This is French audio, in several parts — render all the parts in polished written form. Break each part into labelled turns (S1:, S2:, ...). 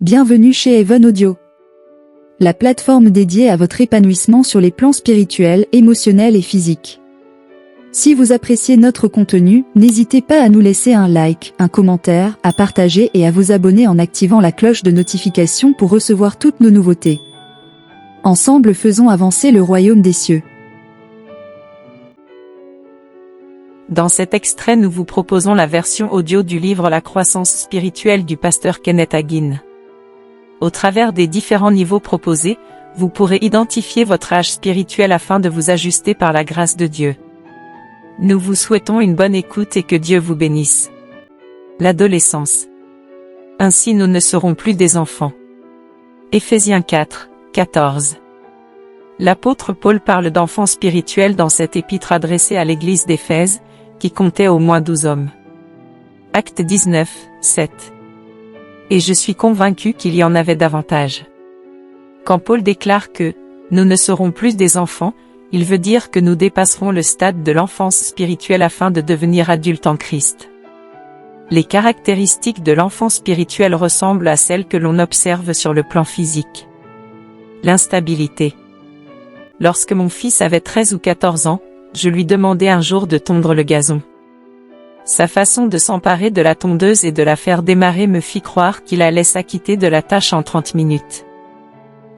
S1: Bienvenue chez Even Audio, la plateforme dédiée à votre épanouissement sur les plans spirituels, émotionnels et physiques. Si vous appréciez notre contenu, n'hésitez pas à nous laisser un like, un commentaire, à partager et à vous abonner en activant la cloche de notification pour recevoir toutes nos nouveautés. Ensemble, faisons avancer le royaume des cieux.
S2: Dans cet extrait, nous vous proposons la version audio du livre La croissance spirituelle du pasteur Kenneth Hagin. Au travers des différents niveaux proposés, vous pourrez identifier votre âge spirituel afin de vous ajuster par la grâce de Dieu. Nous vous souhaitons une bonne écoute et que Dieu vous bénisse. L'adolescence. Ainsi nous ne serons plus des enfants. Éphésiens 4, 14. L'apôtre Paul parle d'enfants spirituels dans cette épître adressée à l'église d'Éphèse, qui comptait au moins 12 hommes. Actes 19, 7. Et je suis convaincu qu'il y en avait davantage. Quand Paul déclare que « nous ne serons plus des enfants », il veut dire que nous dépasserons le stade de l'enfance spirituelle afin de devenir adultes en Christ. Les caractéristiques de l'enfant spirituel ressemblent à celles que l'on observe sur le plan physique. L'instabilité. Lorsque mon fils avait 13 ou 14 ans, je lui demandai un jour de tondre le gazon. Sa façon de s'emparer de la tondeuse et de la faire démarrer me fit croire qu'il allait s'acquitter de la tâche en 30 minutes.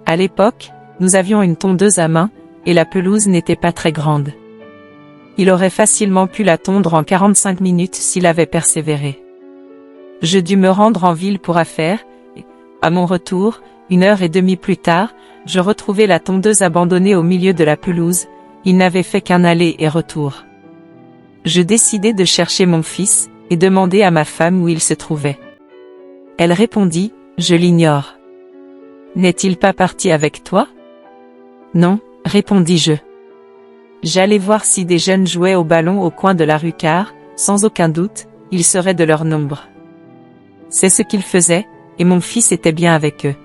S2: À l'époque, nous avions une tondeuse à main, et la pelouse n'était pas très grande. Il aurait facilement pu la tondre en 45 minutes s'il avait persévéré. Je dus me rendre en ville pour affaires, et, à mon retour, 1h30 plus tard, je retrouvai la tondeuse abandonnée au milieu de la pelouse, il n'avait fait qu'un aller et retour. Je décidai de chercher mon fils, et demandai à ma femme où il se trouvait. Elle répondit, « Je l'ignore. »« N'est-il pas parti avec toi ?»« Non, » répondis-je. J'allais voir si des jeunes jouaient au ballon au coin de la rue car, sans aucun doute, il serait de leur nombre. C'est ce qu'ils faisaient, et mon fils était bien avec eux.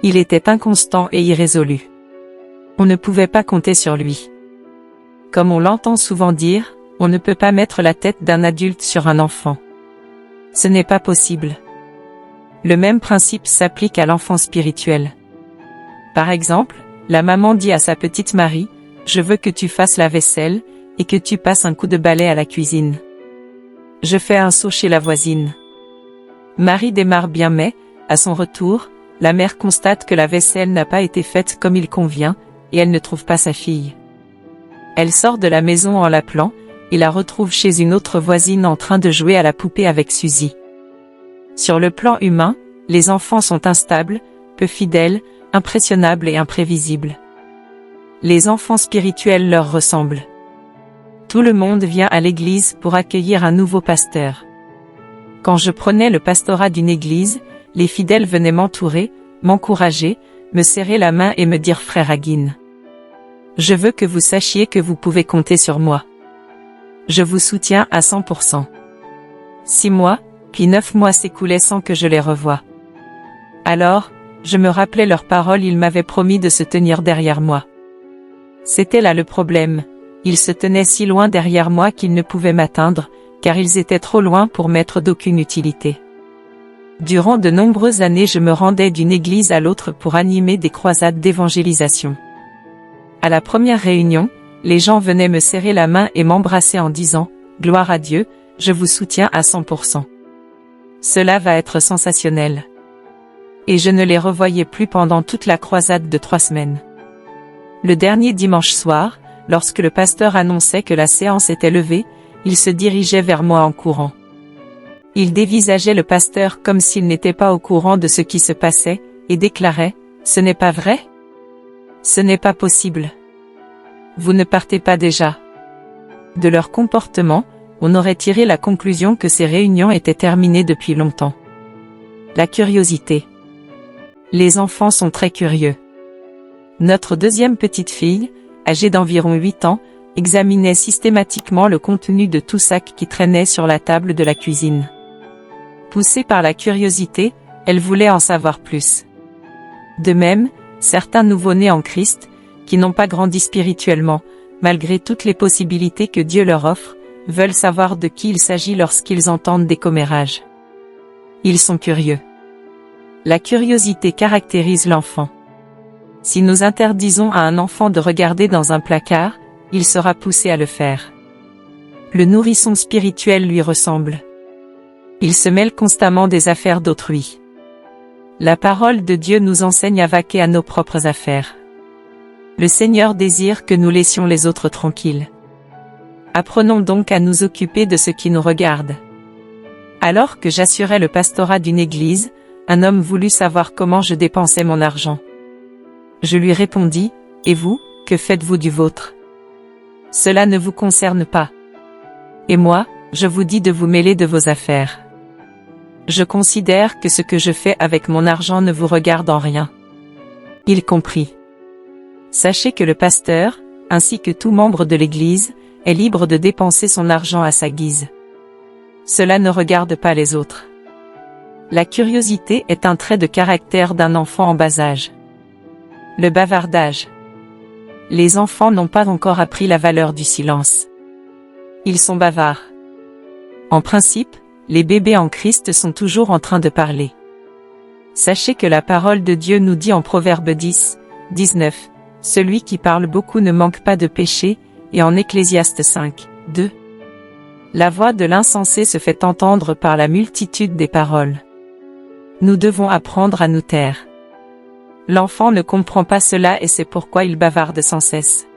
S2: Il était inconstant et irrésolu. On ne pouvait pas compter sur lui. Comme on l'entend souvent dire, on ne peut pas mettre la tête d'un adulte sur un enfant. Ce n'est pas possible. Le même principe s'applique à l'enfant spirituel. Par exemple, la maman dit à sa petite Marie, « Je veux que tu fasses la vaisselle, et que tu passes un coup de balai à la cuisine. » Je fais un saut chez la voisine. Marie démarre bien mais, à son retour, la mère constate que la vaisselle n'a pas été faite comme il convient, et elle ne trouve pas sa fille. Elle sort de la maison en l'appelant, et la retrouve chez une autre voisine en train de jouer à la poupée avec Suzy. Sur le plan humain, les enfants sont instables, peu fidèles, impressionnables et imprévisibles. Les enfants spirituels leur ressemblent. Tout le monde vient à l'église pour accueillir un nouveau pasteur. Quand je prenais le pastorat d'une église, les fidèles venaient m'entourer, m'encourager, me serrer la main et me dire « Frère Hagin, je veux que vous sachiez que vous pouvez compter sur moi. Je vous soutiens à 100%. » 6 mois, puis 9 mois s'écoulaient sans que je les revoie. Alors, je me rappelais leurs paroles, ils m'avaient promis de se tenir derrière moi. C'était là le problème, ils se tenaient si loin derrière moi qu'ils ne pouvaient m'atteindre, car ils étaient trop loin pour m'être d'aucune utilité. Durant de nombreuses années je me rendais d'une église à l'autre pour animer des croisades d'évangélisation. À la première réunion, les gens venaient me serrer la main et m'embrasser en disant « Gloire à Dieu, je vous soutiens à 100%. Cela va être sensationnel. » Et je ne les revoyais plus pendant toute la croisade de 3 semaines. Le dernier dimanche soir, lorsque le pasteur annonçait que la séance était levée, il se dirigeait vers moi en courant. Il dévisageait le pasteur comme s'il n'était pas au courant de ce qui se passait, et déclarait « Ce n'est pas vrai ? Ce n'est pas possible. Vous ne partez pas déjà. » De leur comportement, on aurait tiré la conclusion que ces réunions étaient terminées depuis longtemps. La curiosité. Les enfants sont très curieux. Notre deuxième petite fille, âgée d'environ 8 ans, examinait systématiquement le contenu de tout sac qui traînait sur la table de la cuisine. Poussée par la curiosité, elle voulait en savoir plus. De même, certains nouveau-nés en Christ, qui n'ont pas grandi spirituellement, malgré toutes les possibilités que Dieu leur offre, veulent savoir de qui il s'agit lorsqu'ils entendent des commérages. Ils sont curieux. La curiosité caractérise l'enfant. Si nous interdisons à un enfant de regarder dans un placard, il sera poussé à le faire. Le nourrisson spirituel lui ressemble. Il se mêle constamment des affaires d'autrui. La parole de Dieu nous enseigne à vaquer à nos propres affaires. Le Seigneur désire que nous laissions les autres tranquilles. Apprenons donc à nous occuper de ce qui nous regarde. Alors que j'assurais le pastorat d'une église, un homme voulut savoir comment je dépensais mon argent. Je lui répondis, « Et vous, que faites-vous du vôtre? Cela ne vous concerne pas. Et moi, je vous dis de vous mêler de vos affaires. Je considère que ce que je fais avec mon argent ne vous regarde en rien. » Il comprit. Sachez que le pasteur, ainsi que tout membre de l'Église, est libre de dépenser son argent à sa guise. Cela ne regarde pas les autres. La curiosité est un trait de caractère d'un enfant en bas âge. Le bavardage. Les enfants n'ont pas encore appris la valeur du silence. Ils sont bavards. En principe, les bébés en Christ sont toujours en train de parler. Sachez que la parole de Dieu nous dit en Proverbe 10, 19, « Celui qui parle beaucoup ne manque pas de péché » et en Ecclésiaste 5, 2. La voix de l'insensé se fait entendre par la multitude des paroles. Nous devons apprendre à nous taire. L'enfant ne comprend pas cela et c'est pourquoi il bavarde sans cesse.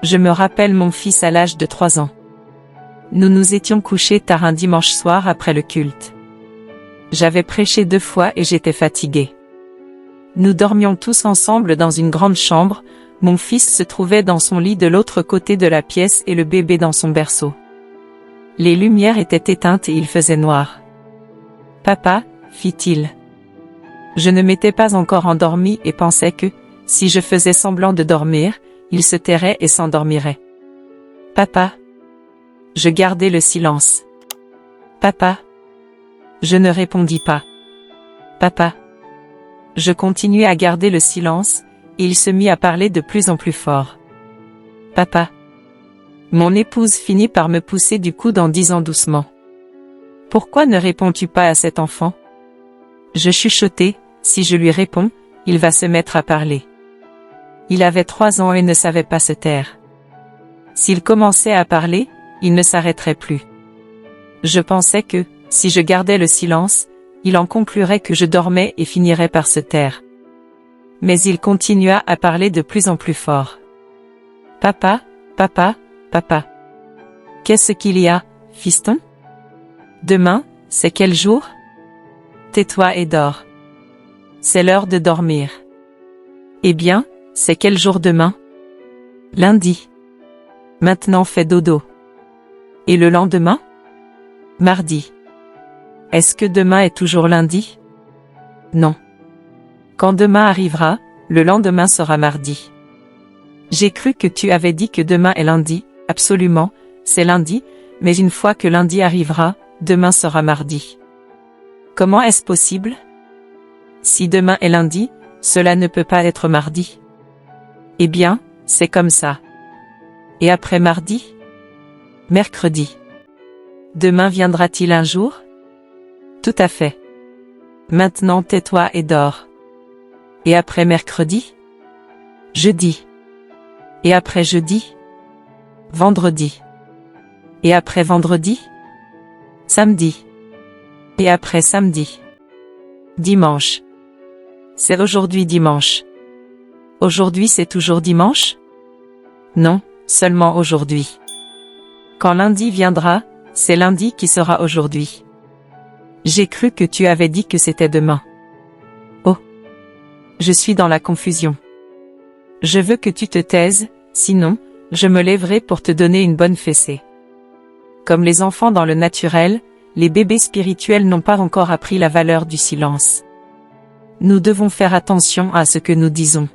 S2: Je me rappelle mon fils à l'âge de 3 ans. Nous nous étions couchés tard un dimanche soir après le culte. J'avais prêché 2 fois et j'étais fatigué. Nous dormions tous ensemble dans une grande chambre, mon fils se trouvait dans son lit de l'autre côté de la pièce et le bébé dans son berceau. Les lumières étaient éteintes et il faisait noir. « Papa » fit-il. Je ne m'étais pas encore endormi et pensais que, si je faisais semblant de dormir, il se tairait et s'endormirait. « Papa » Je gardai le silence. « Papa » Je ne répondis pas. « Papa » Je continuai à garder le silence, et il se mit à parler de plus en plus fort. « Papa » Mon épouse finit par me pousser du coude en disant doucement. « Pourquoi ne réponds-tu pas à cet enfant ?» Je chuchotai, si je lui réponds, il va se mettre à parler. Il avait 3 ans et ne savait pas se taire. S'il commençait à parler, il ne s'arrêterait plus. Je pensais que, si je gardais le silence, il en conclurait que je dormais et finirait par se taire. Mais il continua à parler de plus en plus fort. « Papa, papa, papa. Qu'est-ce qu'il y a, fiston? Demain, c'est quel jour? Tais-toi et dors. C'est l'heure de dormir. Eh bien, c'est quel jour demain? Lundi. Maintenant fais dodo. Et le lendemain? Mardi. Est-ce que demain est toujours lundi? Non. Quand demain arrivera, le lendemain sera mardi. J'ai cru que tu avais dit que demain est lundi, absolument, c'est lundi, mais une fois que lundi arrivera, demain sera mardi. Comment est-ce possible? Si demain est lundi, cela ne peut pas être mardi. Eh bien, c'est comme ça. Et après mardi? Mercredi. Demain viendra-t-il un jour? Tout à fait. Maintenant tais-toi et dors. Et après mercredi? Jeudi. Et après jeudi? Vendredi. Et après vendredi? Samedi. Et après samedi? Dimanche. C'est aujourd'hui dimanche. Aujourd'hui c'est toujours dimanche? Non, seulement aujourd'hui. Quand lundi viendra, c'est lundi qui sera aujourd'hui. J'ai cru que tu avais dit que c'était demain. Oh. Je suis dans la confusion. Je veux que tu te taises, sinon, je me lèverai pour te donner une bonne fessée. Comme les enfants dans le naturel, les bébés spirituels n'ont pas encore appris la valeur du silence. Nous devons faire attention à ce que nous disons.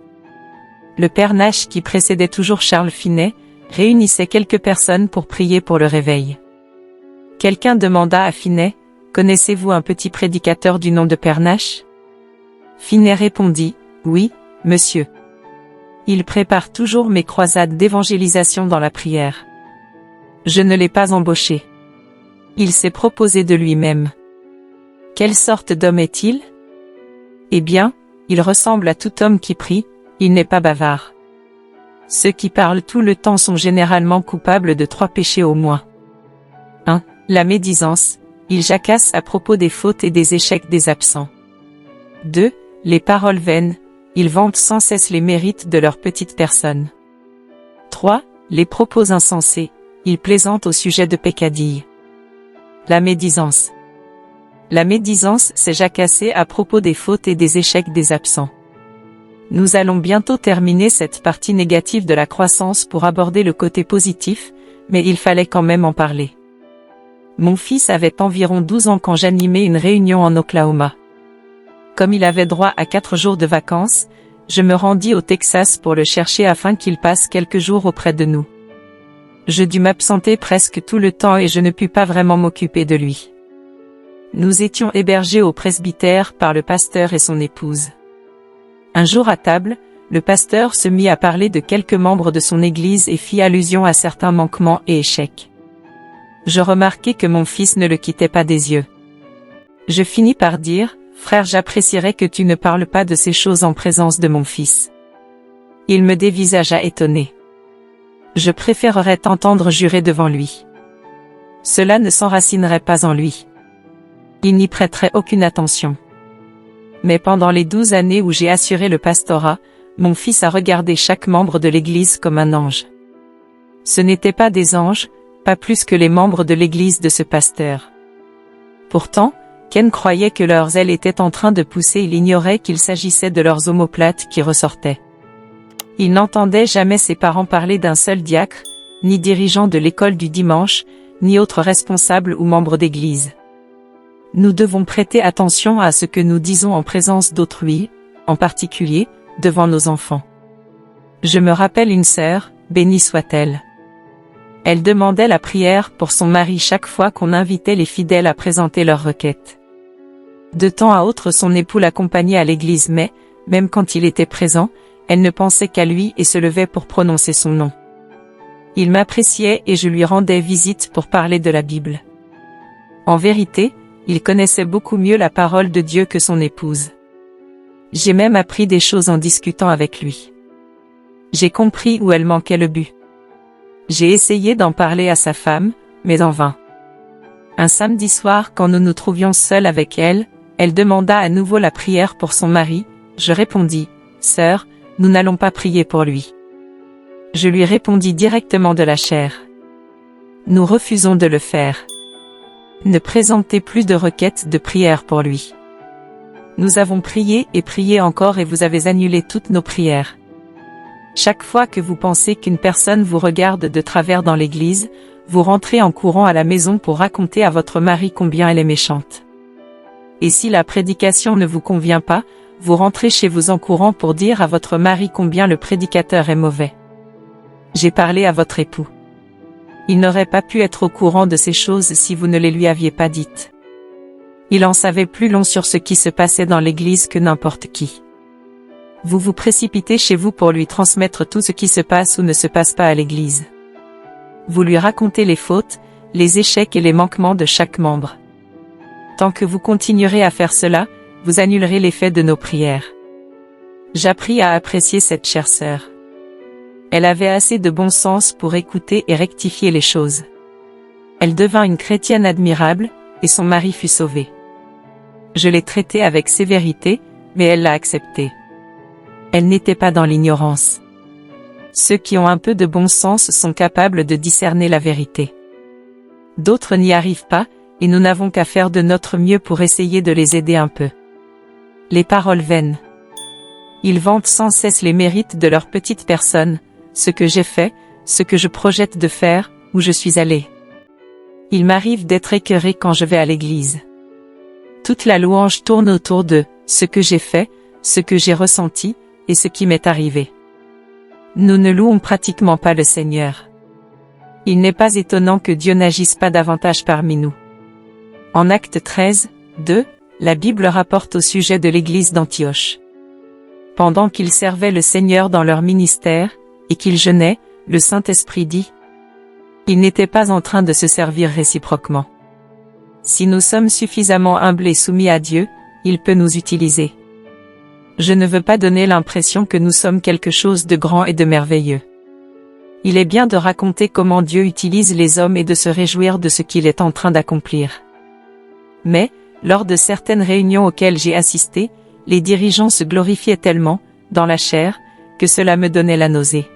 S2: Le père Nash qui précédait toujours Charles Finet, réunissait quelques personnes pour prier pour le réveil. Quelqu'un demanda à Finet, « Connaissez-vous un petit prédicateur du nom de père Nash ?» Finet répondit, « Oui, monsieur. Il prépare toujours mes croisades d'évangélisation dans la prière. Je ne l'ai pas embauché. Il s'est proposé de lui-même. Quelle sorte d'homme est-il ? Eh bien, il ressemble à tout homme qui prie, il n'est pas bavard. Ceux qui parlent tout le temps sont généralement coupables de 3 péchés au moins. 1. La médisance, il jacasse à propos des fautes et des échecs des absents. 2. Les paroles vaines, ils vantent sans cesse les mérites de leur petite personne. 3. Les propos insensés, ils plaisantent au sujet de peccadilles. La médisance. La médisance, c'est jacasser à propos des fautes et des échecs des absents. Nous allons bientôt terminer cette partie négative de la croissance pour aborder le côté positif, mais il fallait quand même en parler. Mon fils avait environ 12 ans quand j'animais une réunion en Oklahoma. Comme il avait droit à 4 jours de vacances, je me rendis au Texas pour le chercher afin qu'il passe quelques jours auprès de nous. Je dus m'absenter presque tout le temps et je ne pus pas vraiment m'occuper de lui. Nous étions hébergés au presbytère par le pasteur et son épouse. Un jour à table, le pasteur se mit à parler de quelques membres de son église et fit allusion à certains manquements et échecs. Je remarquai que mon fils ne le quittait pas des yeux. Je finis par dire, « Frère, j'apprécierais que tu ne parles pas de ces choses en présence de mon fils. » Il me dévisagea étonné. Je préférerais t'entendre jurer devant lui. Cela ne s'enracinerait pas en lui. Il n'y prêterait aucune attention. Mais pendant les 12 années où j'ai assuré le pastorat, mon fils a regardé chaque membre de l'église comme un ange. Ce n'étaient pas des anges, pas plus que les membres de l'église de ce pasteur. Pourtant, Ken croyait que leurs ailes étaient en train de pousser, il ignorait qu'il s'agissait de leurs omoplates qui ressortaient. Il n'entendait jamais ses parents parler d'un seul diacre, ni dirigeant de l'école du dimanche, ni autre responsable ou membre d'église. Nous devons prêter attention à ce que nous disons en présence d'autrui, en particulier, devant nos enfants. Je me rappelle une sœur, bénie soit-elle. Elle demandait la prière pour son mari chaque fois qu'on invitait les fidèles à présenter leurs requêtes. De temps à autre son époux l'accompagnait à l'église mais, même quand il était présent, elle ne pensait qu'à lui et se levait pour prononcer son nom. Il m'appréciait et je lui rendais visite pour parler de la Bible. En vérité, il connaissait beaucoup mieux la parole de Dieu que son épouse. J'ai même appris des choses en discutant avec lui. J'ai compris où elle manquait le but. J'ai essayé d'en parler à sa femme, mais en vain. Un samedi soir, quand nous nous trouvions seuls avec elle, elle demanda à nouveau la prière pour son mari. Je répondis, « Sœur, nous n'allons pas prier pour lui. » Je lui répondis directement de la chair. Nous refusons de le faire. Ne présentez plus de requêtes de prière pour lui. Nous avons prié et prié encore et vous avez annulé toutes nos prières. Chaque fois que vous pensez qu'une personne vous regarde de travers dans l'église, vous rentrez en courant à la maison pour raconter à votre mari combien elle est méchante. Et si la prédication ne vous convient pas, vous rentrez chez vous en courant pour dire à votre mari combien le prédicateur est mauvais. J'ai parlé à votre époux. Il n'aurait pas pu être au courant de ces choses si vous ne les lui aviez pas dites. Il en savait plus long sur ce qui se passait dans l'église que n'importe qui. Vous vous précipitez chez vous pour lui transmettre tout ce qui se passe ou ne se passe pas à l'église. Vous lui racontez les fautes, les échecs et les manquements de chaque membre. Tant que vous continuerez à faire cela, vous annulerez l'effet de nos prières. J'appris à apprécier cette chère sœur. Elle avait assez de bon sens pour écouter et rectifier les choses. Elle devint une chrétienne admirable, et son mari fut sauvé. Je l'ai traitée avec sévérité, mais elle l'a accepté. Elle n'était pas dans l'ignorance. Ceux qui ont un peu de bon sens sont capables de discerner la vérité. D'autres n'y arrivent pas, et nous n'avons qu'à faire de notre mieux pour essayer de les aider un peu. Les paroles vaines. Ils vantent sans cesse les mérites de leur petite personne, ce que j'ai fait, ce que je projette de faire, où je suis allé. Il m'arrive d'être écœuré quand je vais à l'église. Toute la louange tourne autour de ce que j'ai fait, ce que j'ai ressenti, et ce qui m'est arrivé. Nous ne louons pratiquement pas le Seigneur. Il n'est pas étonnant que Dieu n'agisse pas davantage parmi nous. En Actes 13, 2, la Bible rapporte au sujet de l'église d'Antioche. Pendant qu'ils servaient le Seigneur dans leur ministère, et qu'ils jeûnaient, le Saint-Esprit dit, « Ils n'étaient pas en train de se servir réciproquement. » Si nous sommes suffisamment humbles et soumis à Dieu, il peut nous utiliser. Je ne veux pas donner l'impression que nous sommes quelque chose de grand et de merveilleux. Il est bien de raconter comment Dieu utilise les hommes et de se réjouir de ce qu'il est en train d'accomplir. Mais, lors de certaines réunions auxquelles j'ai assisté, les dirigeants se glorifiaient tellement, dans la chair, que cela me donnait la nausée.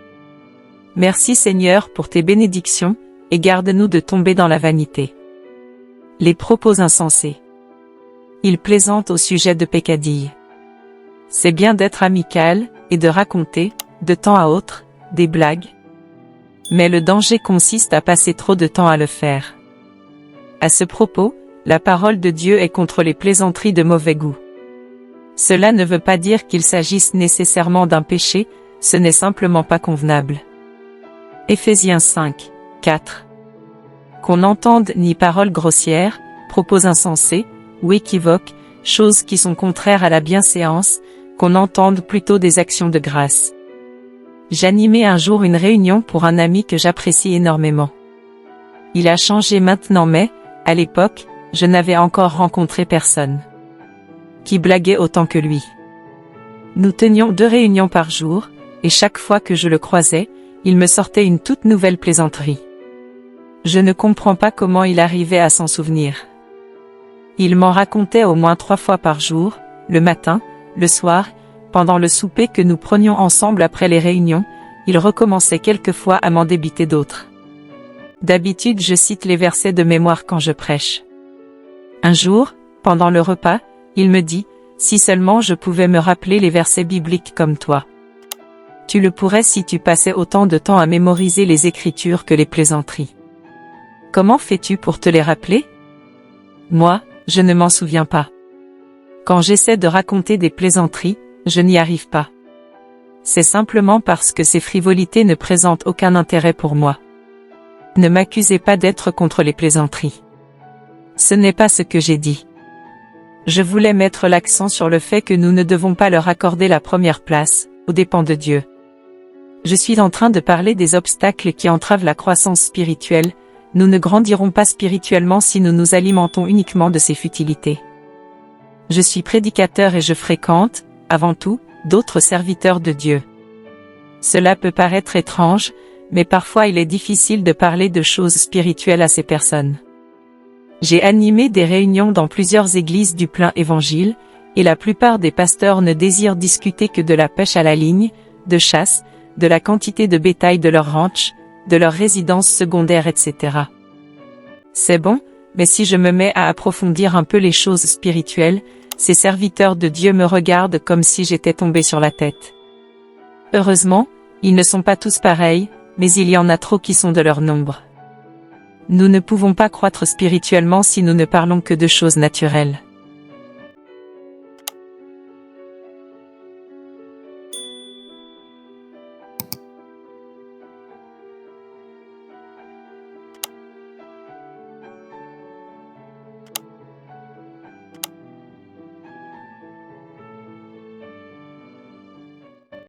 S2: Merci Seigneur pour tes bénédictions, et garde-nous de tomber dans la vanité. Les propos insensés. Ils plaisantent au sujet de peccadilles. C'est bien d'être amical, et de raconter, de temps à autre, des blagues. Mais le danger consiste à passer trop de temps à le faire. À ce propos, la parole de Dieu est contre les plaisanteries de mauvais goût. Cela ne veut pas dire qu'il s'agisse nécessairement d'un péché, ce n'est simplement pas convenable. Éphésiens 5, 4. Qu'on n'entende ni paroles grossières, propos insensés, ou équivoques, choses qui sont contraires à la bienséance, qu'on entende plutôt des actions de grâce. J'animais un jour une réunion pour un ami que j'apprécie énormément. Il a changé maintenant mais, à l'époque, je n'avais encore rencontré personne qui blaguait autant que lui. Nous tenions 2 réunions par jour, et chaque fois que je le croisais, il me sortait une toute nouvelle plaisanterie. Je ne comprends pas comment il arrivait à s'en souvenir. Il m'en racontait au moins 3 fois par jour, le matin, le soir, pendant le souper que nous prenions ensemble après les réunions, il recommençait quelquefois à m'en débiter d'autres. D'habitude je cite les versets de mémoire quand je prêche. Un jour, pendant le repas, il me dit, « Si seulement je pouvais me rappeler les versets bibliques comme toi. » Tu le pourrais si tu passais autant de temps à mémoriser les Écritures que les plaisanteries. Comment fais-tu pour te les rappeler? Moi, je ne m'en souviens pas. Quand j'essaie de raconter des plaisanteries, je n'y arrive pas. C'est simplement parce que ces frivolités ne présentent aucun intérêt pour moi. Ne m'accusez pas d'être contre les plaisanteries. Ce n'est pas ce que j'ai dit. Je voulais mettre l'accent sur le fait que nous ne devons pas leur accorder la première place, aux dépens de Dieu. Je suis en train de parler des obstacles qui entravent la croissance spirituelle. Nous ne grandirons pas spirituellement si nous nous alimentons uniquement de ces futilités. Je suis prédicateur et je fréquente, avant tout, d'autres serviteurs de Dieu. Cela peut paraître étrange, mais parfois il est difficile de parler de choses spirituelles à ces personnes. J'ai animé des réunions dans plusieurs églises du plein évangile, et la plupart des pasteurs ne désirent discuter que de la pêche à la ligne, de chasse, de la quantité de bétail de leur ranch, de leur résidence secondaire, etc. C'est bon, mais si je me mets à approfondir un peu les choses spirituelles, ces serviteurs de Dieu me regardent comme si j'étais tombé sur la tête. Heureusement, ils ne sont pas tous pareils, mais il y en a trop qui sont de leur nombre. Nous ne pouvons pas croître spirituellement si nous ne parlons que de choses naturelles.